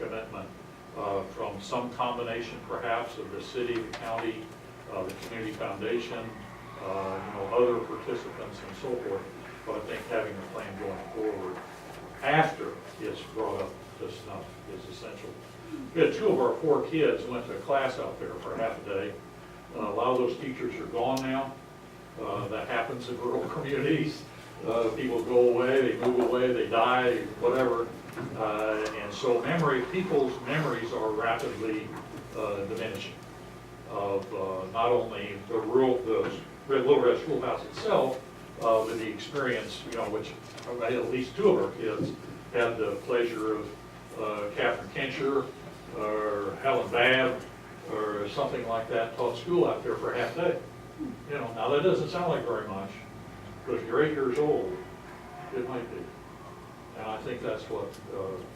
commitment from some combination perhaps of the city, the county, the community foundation, other participants and so forth. But I think having a plan going forward after it's brought up to snuff is essential. We had 2 of our 4 kids went to a class out there for half a day. A lot of those teachers are gone now. That happens in rural communities. People go away, they move away, they die, whatever. And so people's memories are rapidly diminishing of not only the Little Red Schoolhouse itself, but the experience, which at least 2 of our kids had the pleasure of Catherine Kincher or Helen Babb or something like that taught school out there for a half day. Now that doesn't sound like very much, but if you're 8 years old, it might be. And I think that's what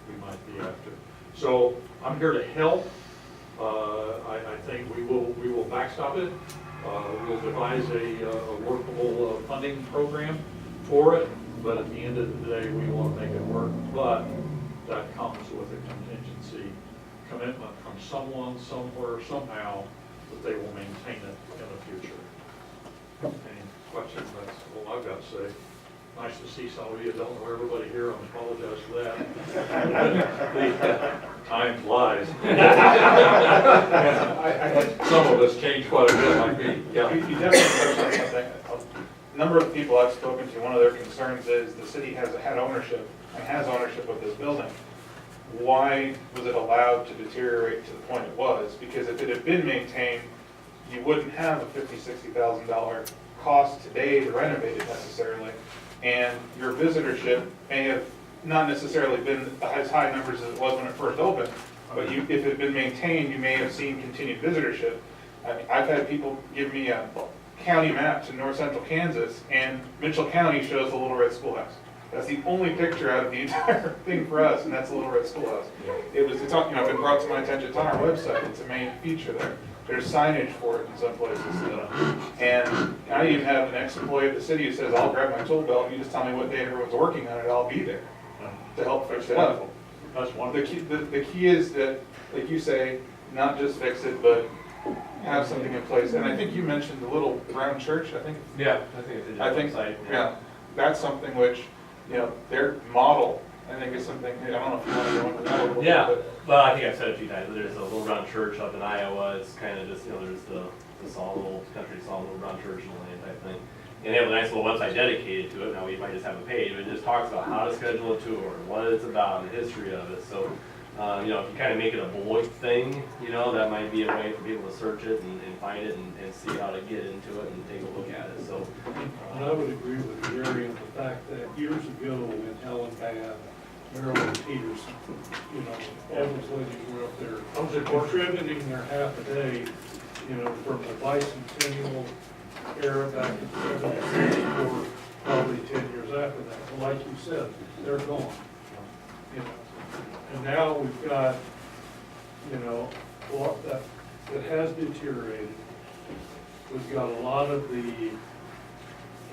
we might be after. So I'm here to help. I think we will backstop it. We'll devise a workable funding program for it. But at the end of the day, we want to make it work. But that comes with a contingency commitment from someone, somewhere, somehow, that they will maintain it in the future. Any questions? That's all I've got to say. Nice to see some of you. I don't know everybody here. I apologize for that. Time flies. Some of us change quite a bit, like me. Yeah. You definitely touched on something. A number of people I've spoken to, one of their concerns is the city has had ownership and has ownership of this building. Why was it allowed to deteriorate to the point it was? Because if it had been maintained, you wouldn't have a $50,000, $60,000 cost today to renovate it necessarily. And your visitorship may have not necessarily been as high numbers as it was when it first opened, but if it had been maintained, you may have seen continued visitorship. I've had people give me a county map to north central Kansas, and Mitchell County shows the Little Red Schoolhouse. That's the only picture out of the entire thing for us, and that's the Little Red Schoolhouse. It's been brought to my attention. It's on our website. It's a main feature there. There's signage for it in some places. And I even have an ex-employee of the city who says, I'll grab my tool belt, you just tell me what day everyone's working on it, I'll be there to help fix it up. That's wonderful. The key is that, like you say, not just fix it, but have something in place. And I think you mentioned the little brown church, I think. Yeah, I think it's Yeah, that's something which, their model, I think is something, I don't know if you want to go into that a little bit. Yeah, but- well, I think I've said it a few times, there's a little round church up in Iowa, it's kind of just, there's the small little country, small little round church in the land type thing. And they have a nice little website dedicated to it. Now we might just have a page, but it just talks about how to schedule a tour, what it's about, the history of it. So, if you kind of make it a bullet thing, that might be a way for people to search it and find it and see how to get into it and take a look at it. So, And I would agree with Jerry on the fact that years ago when Helen Babb, Marilyn Peterson, all those ladies were up there contributing their half a day, from the bicentennial era back in the 70s or probably 10 years after that. And like you said, they're gone. And now we've got, a lot that has deteriorated. We've got a lot of the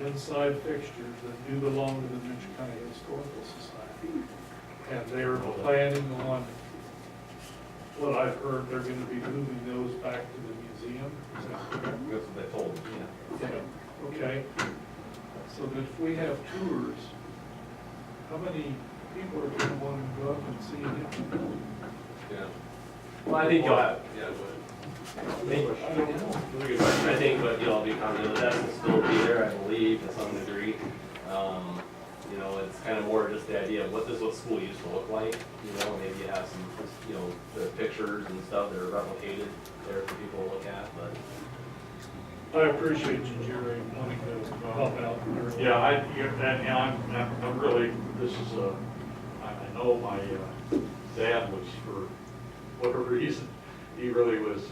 inside fixtures that do belong to the Mitchell County Historical Society. And they're planning on, what I've heard, they're gonna be moving those back to the museum. Is that correct? that's what they told me, Yeah, okay. So that if we have tours, how many people are gonna want to go up and see it? yeah. Well, I think you'll have, I think, but I'll be confident that will still be there, I believe, to some degree. It's kind of more just the idea of what school used to look like, maybe you have some, the pictures and stuff that are replicated there for people to look at, but. I appreciate you, Jerry, wanting to help out. Yeah, I'm really, I know my dad was, for whatever reason, he really was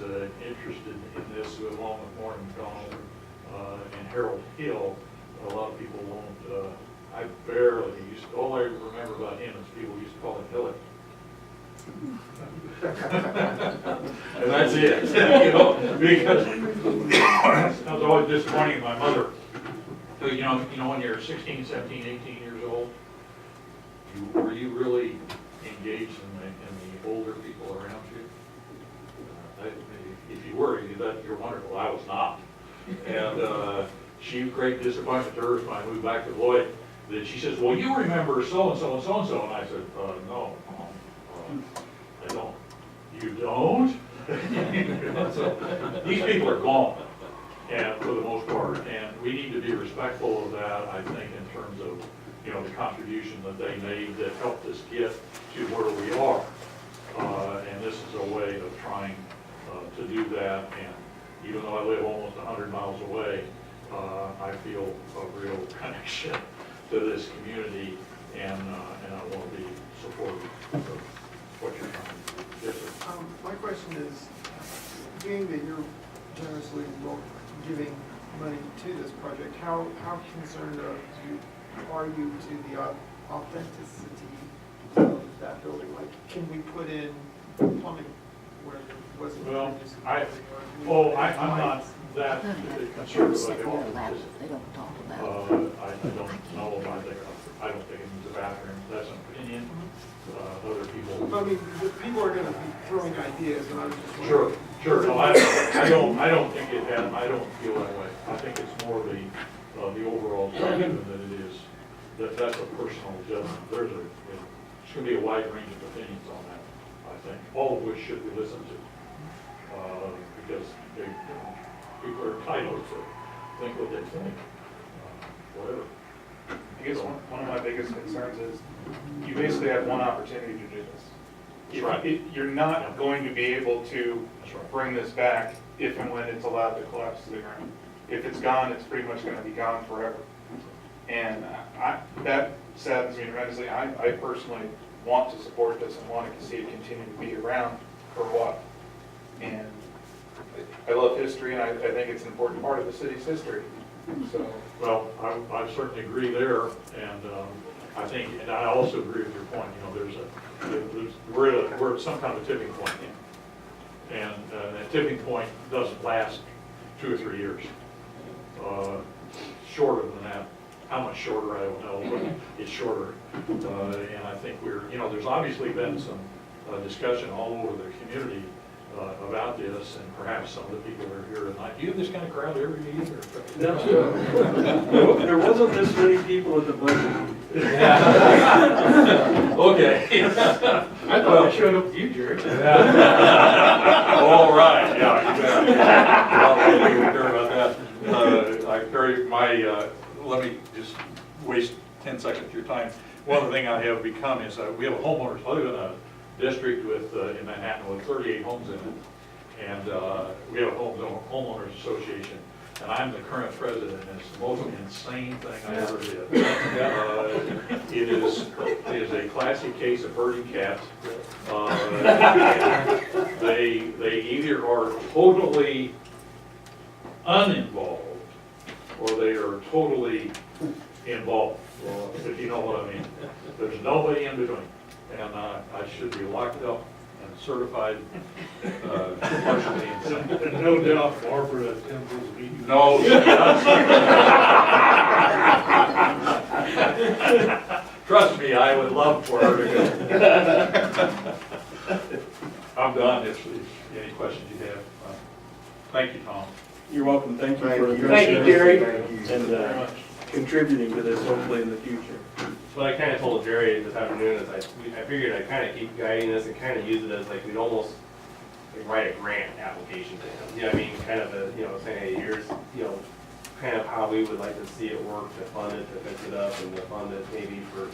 interested in this, along with Warren McDonald and Harold Hill. A lot of people won't, all I remember about him is people used to call him Hilly. And that's it, because I was always disappointing in my mother. So, when you're 16, 17, 18 years old, were you really engaged in the older people around you? If you were, you're wonderful, I was not. And she, great disappointment to her when I moved back to Lloyd, that she says, well, you remember so-and-so and so-and-so, and I said, no, I don't. You don't? So, these people are gone, and for the most part, and we need to be respectful of that, I think, in terms of, you know, the contribution that they made that helped us get to where we are. And this is a way of trying to do that, and even though I live almost 100 miles away, I feel a real connection to this community, and I want to be supportive of what you're trying to do. Yes, sir. My question is, being that you're generously giving money to this project, how concerned are you to the authenticity of that building? Like, can we put in plumbing where there wasn't? Well, previously? I'm not that concerned about the authenticity. They don't talk I about it. don't know about that. I don't think it needs a bathroom. That's an opinion. Other people. I mean, the people are gonna be throwing ideas, and I was just Sure, wondering. no, I don't think it has, I don't feel that way. I think it's more the overall judgment that it is, that's a personal judgment. There's gonna be a wide range of opinions on that, I think, all of which should be listened to. Because people are entitled to think what they think, whatever. I guess one of my biggest concerns is you basically have one opportunity to do this. That's right. You're not going to be able to That's right. bring this back if and when it's allowed to collapse to the ground. If it's gone, it's pretty much gonna be gone forever. And that saddens me tremendously. I personally want to support this and want to see it continue to be around for a while. And I love history, and I think it's an important part of the city's history, so. Well, I certainly agree there, and I think, and I also agree with your point, you know, we're at some kind of tipping point. And that tipping point doesn't last 2 or 3 years. Shorter than that, how much shorter, I don't know, but it's shorter. And I think there's obviously been some discussion all over the community about this, and perhaps some of the people that are here tonight. Do you have this kind of crowd every meeting? There wasn't this many people at the budget. Okay. I thought I showed up with you, Jerry. All right, yeah, you bet. Well, I don't even care about that. Let me just waste 10 seconds of your time. One of the things I have become is, we have a homeowners, I live in a district in Manhattan with 38 homes in it. And we have a homeowners association. And I'm the current president, and it's the most insane thing I ever did. It is a classic case of herding cats. They either are totally uninvolved, or they are totally involved, if you know what I mean. There's nobody in between. And I should be locked up and certified partially insane. And no doubt Barbara attends those meetings. No, she does. Trust me, I would love for her to go. I'm done. If any questions you have. Thank you, Tom. You're welcome, thank you for. Thank you, Jerry. And contributing to this hopefully in the future. So what I kind of told Jerry this afternoon is I figured I'd kind of keep guiding this and kind of use it as like we'd almost like write a grant application to him. You know what I mean? Kind of saying, hey, here's, kind of how we would like to see it work, to fund it, to fix it up, and to fund it maybe for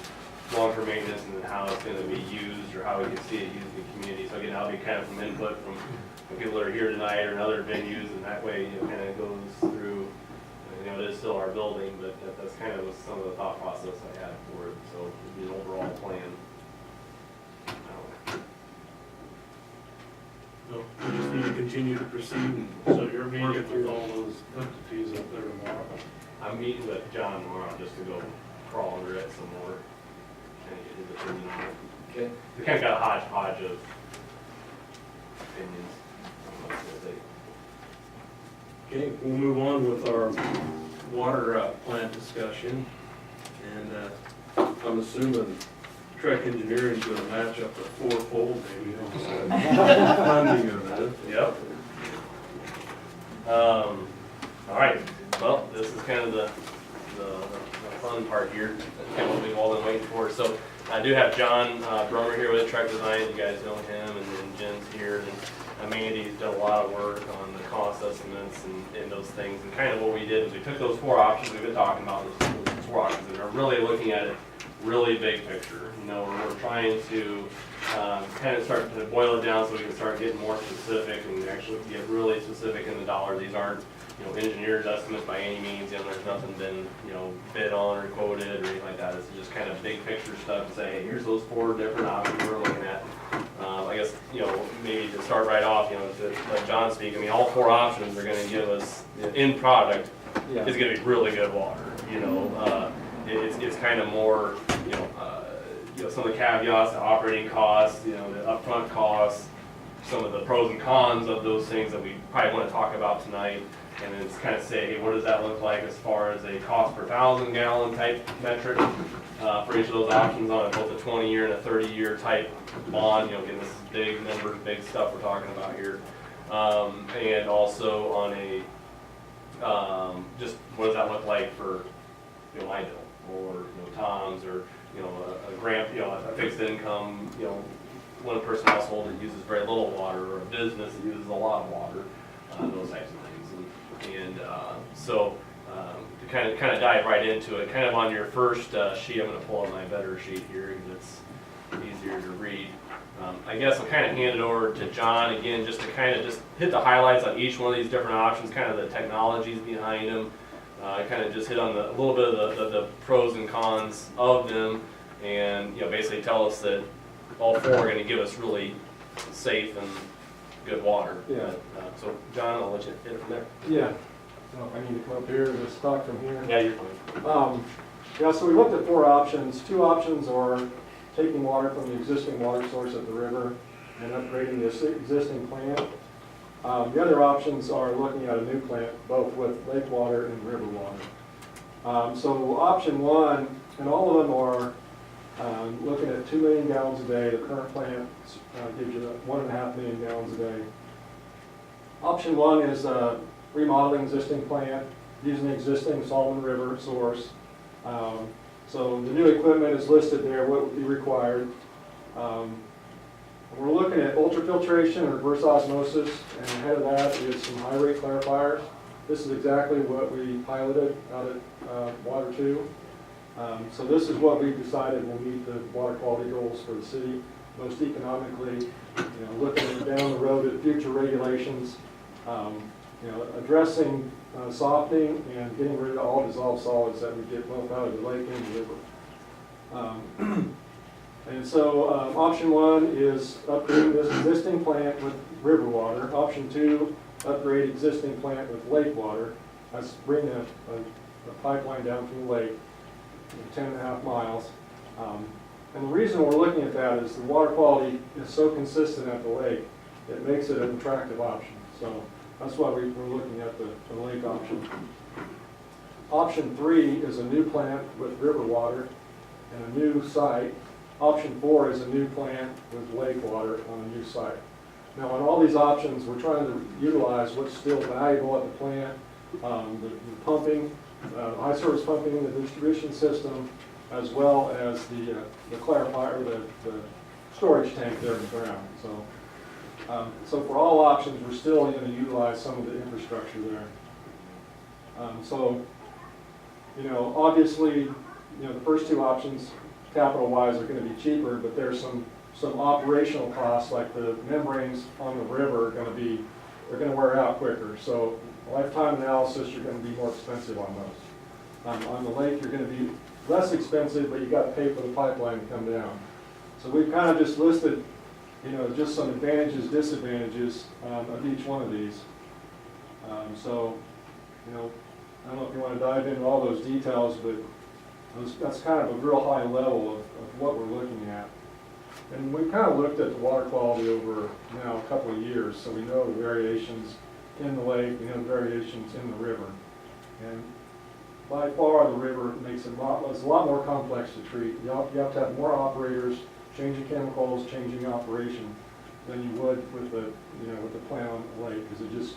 long-term maintenance, and then how it's going to be used, or how we can see it used in the community. So again, that'll be kind of some input from people that are here tonight or in other venues, and that way it kind of goes through. It is still our building, but that's kind of some of the thought process I had for it, so it'd be an overall plan. No, we just need to continue to proceed, so you're meeting with all those entities up there tomorrow. I'm meeting with John tomorrow just to go crawl under it some more, kind of get his opinion on it. Okay. We kind of got a hodgepodge of opinions. I don't know what to say. Okay, we'll move on with our water plant discussion. And I'm assuming Trek Engineering's gonna match up to fourfold maybe. Funding of that. Yep. All right, well, this is kind of the fun part here, that's kind of what we've all been waiting for. So I do have John Brummer here with Trek Design, you guys know him, and then Jen's here, and Mandy's done a lot of work on the cost estimates and those things. And kind of what we did is we took those four options we've been talking about, those four options, and are really looking at it really big picture. You know, we're trying to kind of start to boil it down so we can start getting more specific and actually get really specific in the dollars. These aren't, you know, engineers' estimates by any means. You know, there's nothing been, you know, bid on or quoted or anything like that. It's just kind of big picture stuff and say, hey, here's those four different options we're looking at. I guess, you know, maybe to start right off, you know, to let John speak, I mean, all four options are going to give us, the end product is going to be really good water. You know, it's kind of more, you know, some of the caveats, the operating costs, you know, the upfront costs, some of the pros and cons of those things that we probably want to talk about tonight, and then it's kind of say, hey, what does that look like as far as a cost per 1,000 gallon type metric for each of those options on both a 20-year and a 30-year type bond. You know, again, this is big numbers, big stuff we're talking about here, and also on a just what does that look like for, you know, my bill or, you know, Tom's, or, you know, a grant, you know, a fixed income, you know, one person household that uses very little water, or a business that uses a lot of water, those types of things. And so to kind of dive right into it, kind of on your first sheet, I'm going to pull up my better sheet here because it's easier to read. I guess I'll kind of hand it over to John again, just to kind of just hit the highlights on each one of these different options, kind of the technologies behind them. Kind of just hit on a little bit of the pros and cons of them, and, you know, basically tell us that all four are going to give us really safe and good water. Yeah. So John, I'll let you hit it from there. Yeah. So I need to come up here and just talk from here. Yeah, you're fine. Yeah, so we looked at four options. Two options are taking water from the existing water source at the river and upgrading the existing plant. The other options are looking at a new plant, both with lake water and river water. So option one, and all of them are looking at 2 million gallons a day. The current plant gives you 1.5 million gallons a day. Option one is remodeling existing plant using the existing Solomon River source. So the new equipment is listed there, what would be required. We're looking at ultrafiltration or reverse osmosis, and ahead of that is some high rate clarifiers. This is exactly what we piloted out at Water 2. So this is what we've decided will meet the water quality goals for the city most economically. You know, looking down the road at future regulations, you know, addressing softening and getting rid of all dissolved solids that we get both out of the lake and the river. And so option one is upgrading this existing plant with river water. Option two, upgrade existing plant with lake water. That's bringing a pipeline down from the lake, 10.5 miles. And the reason we're looking at that is the water quality is so consistent at the lake, it makes it an attractive option. So that's why we're looking at the lake option. Option three is a new plant with river water and a new site. Option four is a new plant with lake water on a new site. Now, on all these options, we're trying to utilize what's still valuable at the plant, the pumping, high service pumping, the distribution system, as well as the clarifier, the storage tank there in the ground. So for all options, we're still going to utilize some of the infrastructure there. So, you know, obviously, you know, the first two options, capital-wise, are going to be cheaper, but there's some operational costs, like the membranes on the river are going to be, they're going to wear out quicker. So lifetime analysis, you're going to be more expensive on those. On the lake, you're going to be less expensive, but you got to pay for the pipeline to come down. So we've kind of just listed, you know, just some advantages, disadvantages of each one of these. So, you know, I don't know if you want to dive into all those details, but that's kind of a real high level of what we're looking at. And we've kind of looked at the water quality over now a couple of years, so we know the variations in the lake, we know the variations in the river. And by far, the river makes it it's a lot more complex to treat. You have to have more operators, changing chemicals, changing operation, than you would with the, with the plant on the lake, because it just,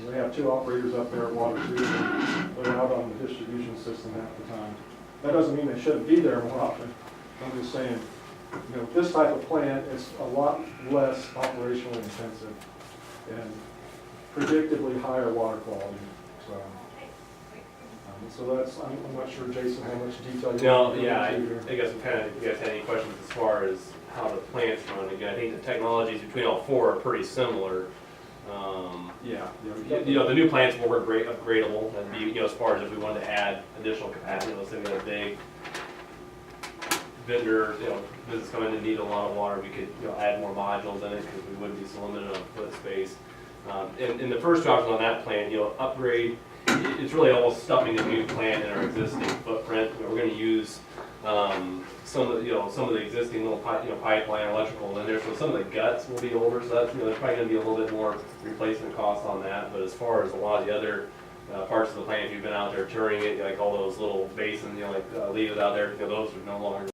they have 2 operators up there at water treatment, and they're out on the distribution system half the time. That doesn't mean they shouldn't be there more often. I'm just saying, this type of plant is a lot less operationally intensive and predictably higher water quality, so. So that's, I'm not sure, Jason, how much detail you No, want to go yeah, into here. I guess if you guys had any questions as far as how the plants run, again, I think the technologies between all 4 are pretty similar. Yeah. The new plants will work great, upgradable, and be, as far as if we wanted to add additional capacity, let's say we got a big vendor, business coming in and need a lot of water, we could, add more modules in it, because we wouldn't be so limited on foot space. And the first option on that plant, upgrade, it's really almost stuffing a new plant in our existing footprint. We're gonna use, some of the existing little pipeline, electrical in there, so some of the guts will be older, so that's, there's probably gonna be a little bit more replacement cost on that, but as far as a lot of the other parts of the plant, if you've been out there touring it, like all those little basins, like leaves out there, those are no longer